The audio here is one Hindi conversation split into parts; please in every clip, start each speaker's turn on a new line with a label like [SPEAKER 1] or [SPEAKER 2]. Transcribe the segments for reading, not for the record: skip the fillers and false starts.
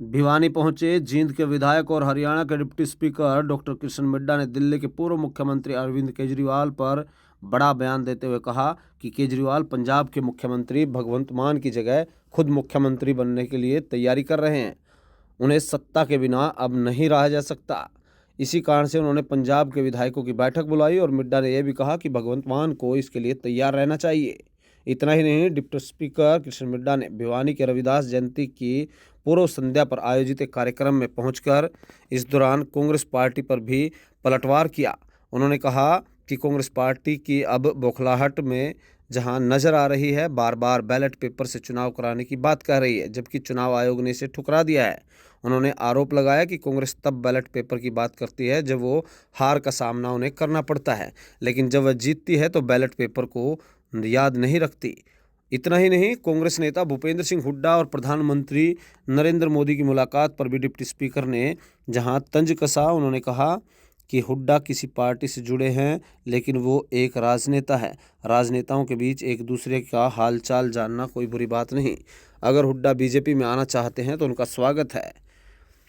[SPEAKER 1] भिवानी पहुंचे जींद के विधायक और हरियाणा के deputy speaker doctor Krishan Middha ने दिल्ली के पूर्व मुख्यमंत्री अरविंद केजरीवाल पर बड़ा बयान देते हुए कहा कि केजरीवाल पंजाब के मुख्यमंत्री भगवंत मान की जगह खुद मुख्यमंत्री बनने के लिए तैयारी कर रहे हैं। उन्हें सत्ता के बिना अब नहीं रहा जा सकता। इसी कारण से उन्होंने पंजाब के विधायकों की बैठक बुलाई और मिड्डा ने यह भी कहा कि भगवंत मान को इसके लिए तैयार रहना चाहिए। इतना ही नहीं, डिप्टी स्पीकर कृष्ण मिड्डा ने भिवानी के रविदास जयंती की पूर्व संध्या पर आयोजित एक कार्यक्रम में पहुंचकर इस दौरान कांग्रेस पार्टी पर भी पलटवार किया। उन्होंने कहा कि कांग्रेस पार्टी की अब बौखलाहट में जहां नजर आ रही है, बार बार बैलेट पेपर से चुनाव कराने की बात कह रही है, जबकि चुनाव आयोग ने इसे ठुकरा दिया है। उन्होंने आरोप लगाया कि कांग्रेस तब बैलेट पेपर की बात करती है जब वो हार का सामना उन्हें करना पड़ता है, लेकिन जब वह जीतती है तो बैलेट पेपर को याद नहीं रखती। इतना ही नहीं, कांग्रेस नेता भूपेंद्र सिंह हुड्डा और प्रधानमंत्री नरेंद्र मोदी की मुलाकात पर भी डिप्टी स्पीकर ने जहां तंज कसा। उन्होंने कहा कि हुड्डा किसी पार्टी से जुड़े हैं, लेकिन वो एक राजनेता है। राजनेताओं के बीच एक दूसरे का हालचाल जानना कोई बुरी बात नहीं। अगर हुड्डा बीजेपी में आना चाहते हैं तो उनका स्वागत है।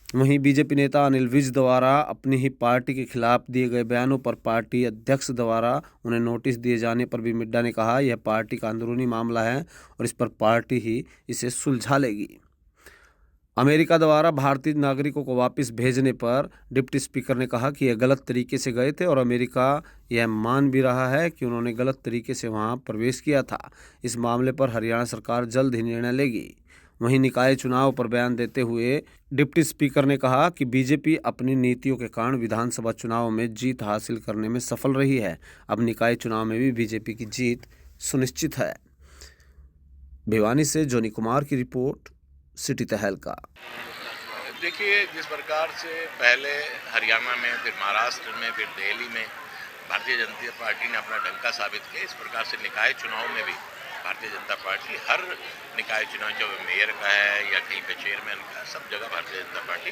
[SPEAKER 1] वहीं बीजेपी नेता अनिल विज द्वारा अपनी ही पार्टी के खिलाफ दिए गए बयानों पर पार्टी अध्यक्ष द्वारा उन्हें नोटिस दिए जाने पर भी मिड्डा ने कहा यह पार्टी का अंदरूनी मामला है और इस पर पार्टी ही इसे सुलझा लेगी। अमेरिका द्वारा भारतीय नागरिकों को वापस भेजने पर डिप्टी स्पीकर ने कहा कि यह गलत तरीके से गए थे और अमेरिका यह मान भी रहा है कि उन्होंने गलत तरीके से वहां प्रवेश किया था। इस मामले पर हरियाणा सरकार जल्द ही निर्णय लेगी। वहीं निकाय चुनाव पर बयान देते हुए डिप्टी स्पीकर ने कहा कि बीजेपी अपनी नीतियों के कारण विधानसभा चुनाव में जीत हासिल करने में सफल रही है। अब निकाय चुनाव में भी बीजेपी की जीत सुनिश्चित है। भिवानी से जोनी कुमार की रिपोर्ट, सिटी तहलका।
[SPEAKER 2] देखिए, जिस प्रकार से पहले हरियाणा में, फिर महाराष्ट्र में, फिर दिल्ली में भारतीय जनता पार्टी ने अपना डंका साबित किया, इस प्रकार से निकाय चुनाव में भी भारतीय जनता पार्टी हर निकाय चुनाव, चाहे मेयर का है या कहीं पे चेयरमैन का है, सब जगह भारतीय जनता पार्टी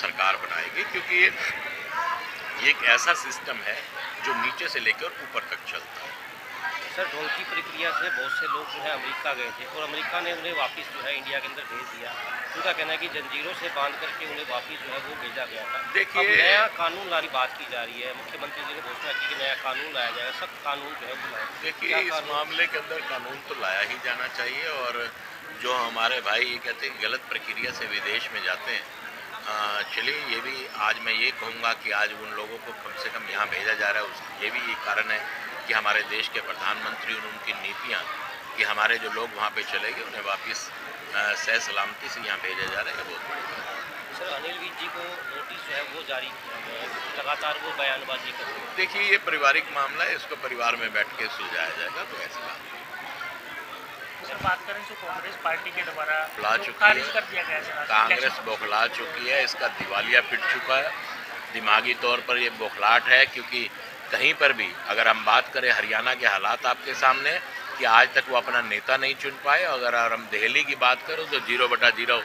[SPEAKER 2] सरकार बनाएगी, क्योंकि ये एक ऐसा सिस्टम है जो नीचे से लेकर ऊपर तक चलता है।
[SPEAKER 3] सर, ढोल की प्रक्रिया से बहुत से लोग जो है अमेरिका गए थे और अमेरिका ने उन्हें वापस जो है इंडिया के अंदर भेज दिया। उनका कहना है कि जंजीरों से बांध करके उन्हें वापस जो है वो भेजा गया था।
[SPEAKER 2] देखिए,
[SPEAKER 3] अब नया कानून लाने की बात की जा रही है, मुख्यमंत्री जी ने घोषणा की कि नया कानून लाया जाएगा, सख्त कानून जो है वो लाया।
[SPEAKER 2] देखिए, इस मामले के अंदर कानून तो लाया ही जाना चाहिए, और जो हमारे भाई ये कहते हैं गलत प्रक्रिया से विदेश में जाते हैं, चलिए, ये भी आज मैं ये कहूँगा कि आज उन लोगों को कम से कम यहाँ भेजा जा रहा है, ये भी एक कारण है कि हमारे देश के प्रधानमंत्री और उनकी नीतियाँ कि हमारे जो लोग वहाँ पे चले गए उन्हें वापस सह सलामती से यहाँ भेजा जा रहा है, बहुत बड़ी बात है।
[SPEAKER 3] सर, अनिल विज जी को नोटिस जो है वो जारी किया गया है, लगातार वो बयानबाजी कर रहे हैं।
[SPEAKER 2] देखिए, ये पारिवारिक मामला है, इसको परिवार में बैठ के सुलझाया जाएगा, तो ऐसी बात नहीं।
[SPEAKER 4] सर, बात करें तो कांग्रेस पार्टी के द्वारा
[SPEAKER 2] बुला चुकी
[SPEAKER 4] खारिज
[SPEAKER 2] है,
[SPEAKER 4] कर दिया गया है।
[SPEAKER 2] कांग्रेस बौखला चुकी है, इसका दिवालिया पिट चुका है। दिमागी तौर पर ये बौखलाहट है, क्योंकि कहीं पर भी अगर हम बात करें, हरियाणा के हालात आपके सामने कि आज तक वो अपना नेता नहीं चुन पाए। अगर हम दिल्ली की बात करें तो 0/0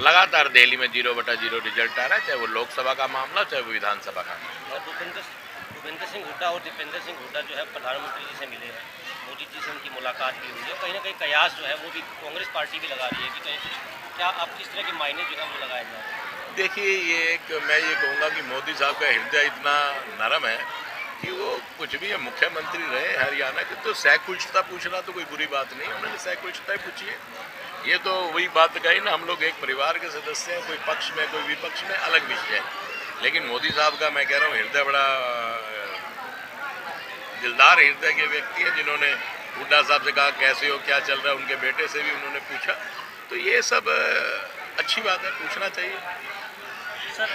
[SPEAKER 2] लगातार दिल्ली में 0/0 रिजल्ट आ रहा है, चाहे वो लोकसभा का मामला, चाहे वो विधानसभा का मामला।
[SPEAKER 3] भूपेंद्र सिंह हुड्डा और दीपेंद्र सिंह हुड्डा जो है प्रधानमंत्री जी से मिले हैं, मोदी जी से उनकी मुलाकात भी हुई है। कहीं ना कहीं कयास जो है वो भी कांग्रेस पार्टी भी लगा रही है कि कहीं कुछ, क्या आप किस तरह के मायने जो है वो लगाए जा रहे हैं?
[SPEAKER 2] देखिए, मैं ये कहूँगा कि मोदी साहब का हृदय इतना नरम है कि वो कुछ भी है, मुख्यमंत्री रहे हरियाणा के, तो सकुशलता पूछना तो कोई बुरी बात नहीं, उन्होंने सकुशलता ही पूछी है। ये तो वही बात कही ना, हम लोग एक परिवार के सदस्य हैं, कोई पक्ष में कोई विपक्ष में, अलग विषय है। लेकिन मोदी साहब का मैं कह रहा हूँ हृदय बड़ा दिलदार हृदय के व्यक्ति हैं, जिन्होंने हुड्डा साहब से कहा कैसे हो, क्या चल रहा है, उनके बेटे से भी उन्होंने पूछा, तो ये सब अच्छी बात है, पूछना चाहिए।
[SPEAKER 4] सर,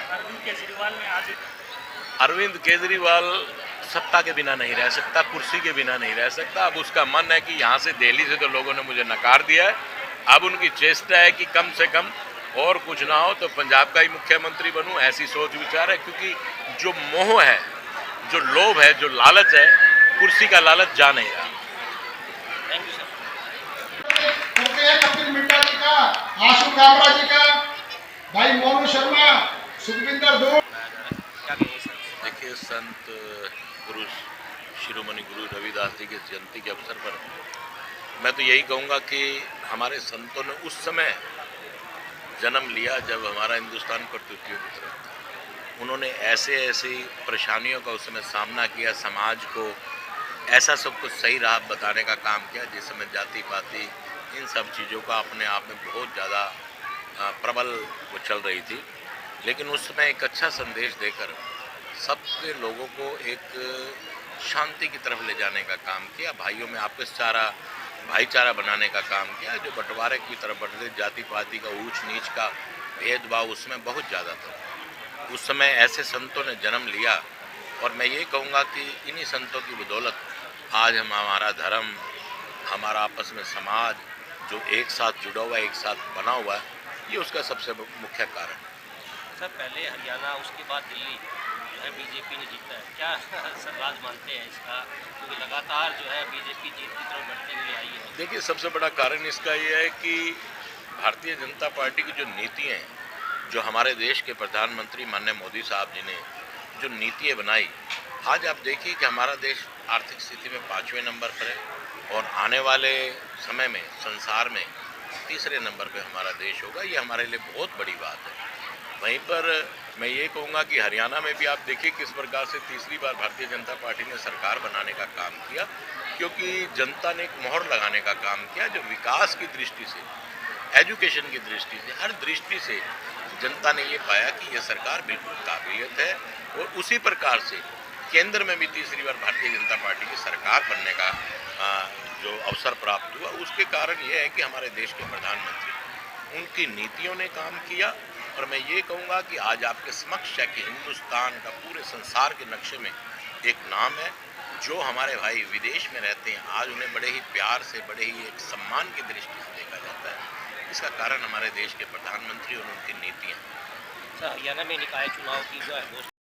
[SPEAKER 2] अरविंद केजरीवाल सत्ता के बिना नहीं रह सकता, कुर्सी के बिना नहीं रह सकता। अब उसका मन है कि यहाँ से दिल्ली से तो लोगों ने मुझे नकार दिया है, अब उनकी चेष्टा है कि कम से कम और कुछ ना हो तो पंजाब का ही मुख्यमंत्री बनूं, ऐसी सोच विचार है। क्योंकि जो मोह है, जो लोभ है, जो लालच है, कुर्सी का लालच जा नहीं रहा।
[SPEAKER 3] Thank you sir.
[SPEAKER 5] Kapil Mitta ji का, आशु कामरा जी का, भाई मोनू शर्मा, सुखविंदर दो।
[SPEAKER 2] देखिए, संत गुरु शिरोमणि गुरु रविदास जी के जयंती के अवसर पर मैं तो यही कहूँगा कि हमारे संतों ने उस समय जन्म लिया जब हमारा हिंदुस्तान कर्तृत्व की तरफ था। उन्होंने ऐसे ऐसी परेशानियों का उस समय सामना किया, समाज को ऐसा सब कुछ सही राह बताने का काम किया जिस समय जाति पाति इन सब चीज़ों का अपने आप में बहुत ज़्यादा प्रबल वो चल रही थी। लेकिन उस समय एक अच्छा संदेश देकर सबके लोगों को एक शांति की तरफ ले जाने का काम किया, भाइयों में भाईचारा बनाने का काम किया। जो बंटवारे की तरफ बढ़ते, जाति पाति का ऊंच नीच का भेदभाव उसमें बहुत ज़्यादा था। उस समय ऐसे संतों ने जन्म लिया और मैं ये कहूँगा कि इन्हीं संतों की बदौलत आज हमारा धर्म, हमारा आपस में समाज जो एक साथ जुड़ा हुआ है, एक साथ बना हुआ है, ये उसका सबसे मुख्य कारण है।
[SPEAKER 3] सर पहले हरियाणा, उसके बाद दिल्ली जो है बीजेपी ने जीता है, क्या सर राज मानते हैं इसका, क्योंकि लगातार जो है बीजेपी जीत की तरफ बढ़ती हुई आई है?
[SPEAKER 2] देखिए, सबसे बड़ा कारण इसका ये है कि भारतीय जनता पार्टी की जो नीतियाँ हैं, जो हमारे देश के प्रधानमंत्री माननीय मोदी साहब जी ने जो नीतियाँ बनाई, आज आप देखिए कि हमारा देश आर्थिक स्थिति में 5वें नंबर पर है और आने वाले समय में संसार में तीसरे नंबर पे हमारा देश होगा। ये हमारे लिए बहुत बड़ी बात है। वहीं पर मैं ये कहूँगा कि हरियाणा में भी आप देखिए किस प्रकार से तीसरी बार भारतीय जनता पार्टी ने सरकार बनाने का काम किया, क्योंकि जनता ने एक मोहर लगाने का काम किया जो विकास की दृष्टि से, एजुकेशन की दृष्टि से, हर दृष्टि से जनता ने ये पाया कि ये सरकार बिल्कुल काबिलियत है। और उसी प्रकार से केंद्र में भी तीसरी बार भारतीय जनता पार्टी की सरकार बनने का जो अवसर प्राप्त हुआ, उसके कारण ये है कि हमारे देश के प्रधानमंत्री, उनकी नीतियों ने काम किया। और मैं ये कहूँगा कि आज आपके समक्ष है कि हिंदुस्तान का पूरे संसार के नक्शे में एक नाम है। जो हमारे भाई विदेश में रहते हैं, आज उन्हें बड़े ही प्यार से, बड़े ही एक सम्मान की दृष्टि से देखा जाता है। इसका कारण हमारे देश के प्रधानमंत्री और उनकी नीतियाँ।
[SPEAKER 3] सर हरियाणा में निकाय चुनाव की जो है